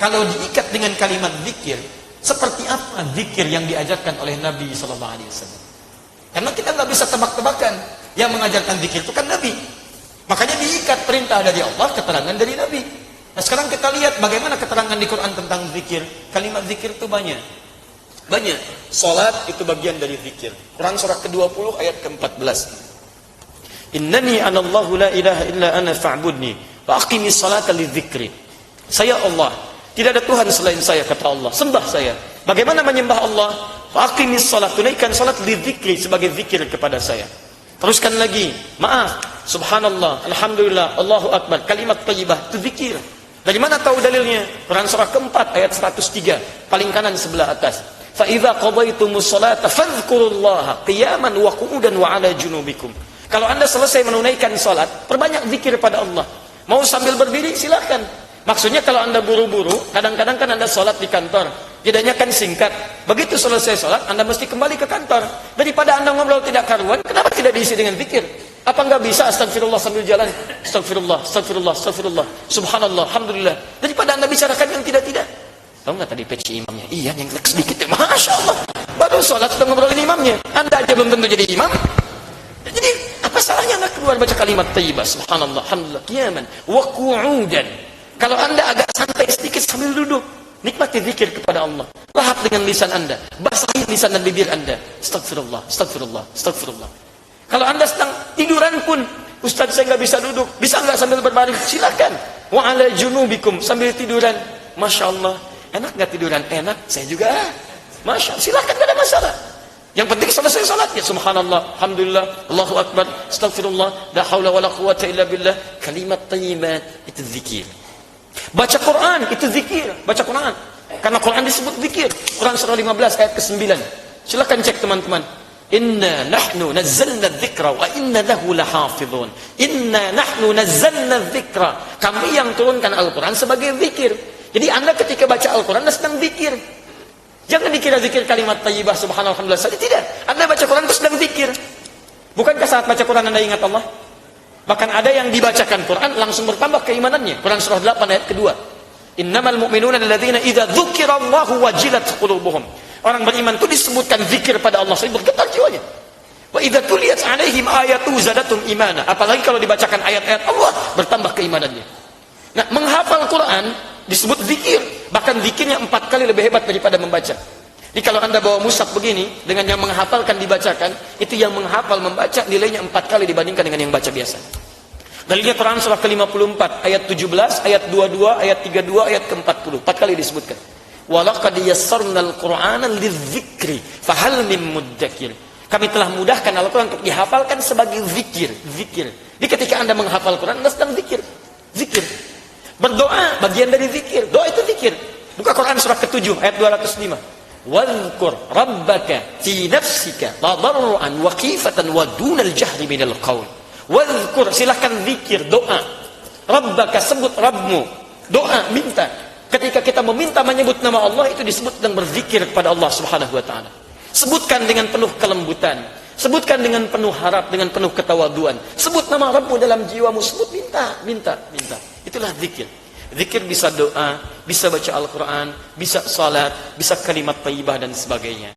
Kalau diikat dengan kalimat zikir, seperti apa zikir yang diajarkan oleh Nabi SAW? Karena kita nggak bisa tebak-tebakan. Yang mengajarkan zikir itu kan Nabi. Makanya diikat, perintah dari Allah, keterangan dari Nabi. Nah sekarang kita lihat bagaimana keterangan di Quran tentang zikir. Kalimat zikir itu banyak. Banyak. Salat itu bagian dari zikir. Quran surah ke-20 ayat ke-14. Innani anallahu la ilaha illa ana fa'budni wa aqimis salata lidzikri. Saya Allah, tidak ada Tuhan selain saya, kata Allah. Sembah saya. Bagaimana menyembah Allah? Wa aqimis salat, tunaikan salat lidzikri, sebagai zikir kepada saya. Teruskan lagi, maaf, subhanallah, alhamdulillah, Allahu akbar, kalimat thayyibah itu zikir. Dari mana tahu dalilnya? Quran surah keempat ayat 103, paling kanan sebelah atas. Fa idza qadaytumus salata fadhkurullaha qiyaman wa qu'udan wa 'ala junubikum. Kalau Anda selesai menunaikan salat, perbanyak zikir pada Allah. Mau sambil berdiri silakan. Maksudnya kalau Anda buru-buru, kadang-kadang kan Anda salat di kantor, jedanya kan singkat. Begitu selesai salat, Anda mesti kembali ke kantor. Daripada Anda ngobrol tidak karuan, kenapa tidak diisi dengan zikir? Apa enggak bisa astagfirullah sambil jalan? Astagfirullah, astagfirullah, astagfirullah, subhanallah, alhamdulillah. Daripada Anda bicarakan yang tidak-tidak. Tahu nggak tadi peci imamnya? Iya, yang sedikit. Masya Allah. Baru salat sudah ngobrolin imamnya. Anda aja belum tentu jadi imam. Jadi apa salahnya Anda keluar baca kalimat thayyibah, subhanallah, alhamdulillah, qiyaman wa qu'udan. Kalau Anda agak santai sedikit sambil duduk, nikmati zikir kepada Allah. Lahap dengan lisan Anda, basahi lisan dan bibir Anda. Astagfirullah, astagfirullah, astagfirullah. Kalau Anda sedang tiduran pun, Ustaz saya nggak bisa duduk, bisa nggak sambil berbaring? Silakan. Wa 'ala junubikum, sambil tiduran. Masya Allah, enak nggak tiduran? Enak, saya juga. Masya Allah, silakan, nggak ada masalah. Yang penting selesai salatnya, subhanallah, alhamdulillah, Allahu akbar, astagfirullah, la haula wala quwwata illa billah. Kalimat thayyibat itu zikir. Baca Quran itu zikir, baca Quran. Karena Quran disebut zikir. Quran surah 15 ayat ke-9. Silakan cek teman-teman. Inna nahnu nazzalna dzikra wa inna lahu lahafizun. Inna nahnu nazzalna dzikra. Kami yang turunkan Al-Quran sebagai zikir. Jadi Anda ketika baca Al-Quran Anda sedang zikir. Jangan dikira zikir kalimat thayyibah subhanallah alhamdulillah saja, tidak. Anda baca Quran itu sedang zikir. Bukankah saat baca Quran Anda ingat Allah? Bahkan ada yang dibacakan Quran langsung bertambah keimanannya. Quran surah 8 ayat kedua. Innamal mu'minuna alladzina idza dzukirallahu wajilat qulubuhum. Orang beriman itu disebutkan zikir pada Allah, sehingga bergetar jiwanya. Wa idza tuliyat 'alaihim ayatu zadatum imana. Apalagi kalau dibacakan ayat-ayat Allah, bertambah keimanannya. Nah, menghafal Quran disebut zikir. Bahkan zikirnya 4 kali lebih hebat daripada membaca. Jadi kalau Anda bawa mushaf begini, dengan yang menghafalkan dibacakan, itu yang menghafal membaca nilainya 4 kali dibandingkan dengan yang baca biasa. Dalilnya Quran surah ke-54 ayat 17, ayat 22, ayat 32, ayat ke-40. 4 kali disebutkan. Walaqad yassarnal Qur'ana lidzikri fahal min muddakir. Kami telah mudahkan Al-Quran untuk dihafalkan sebagai zikir, zikir. Jadi ketika Anda menghafal Quran, Anda sedang zikir, zikir. Berdoa bagian dari zikir. Doa itu zikir. Buka Quran surah ke-7 ayat 205. Wadhkur rabbaka fi nafsika tadarruan wa khifatan wa dunal jahri minal qaul. Wadhkur, silahkan zikir, doa. Rabbaka, sebut Rabbmu. Doa, minta. Ketika kita meminta menyebut nama Allah, itu disebut dan berzikir kepada Allah Subhanahu wa taala. Sebutkan dengan penuh kelembutan. Sebutkan dengan penuh harap, dengan penuh ketawaduan. Sebut nama Rabbmu dalam jiwamu, sebut, minta, minta, minta. Itulah zikir. Zikir bisa doa, bisa baca Al-Quran, bisa salat, bisa kalimat thayyibah dan sebagainya.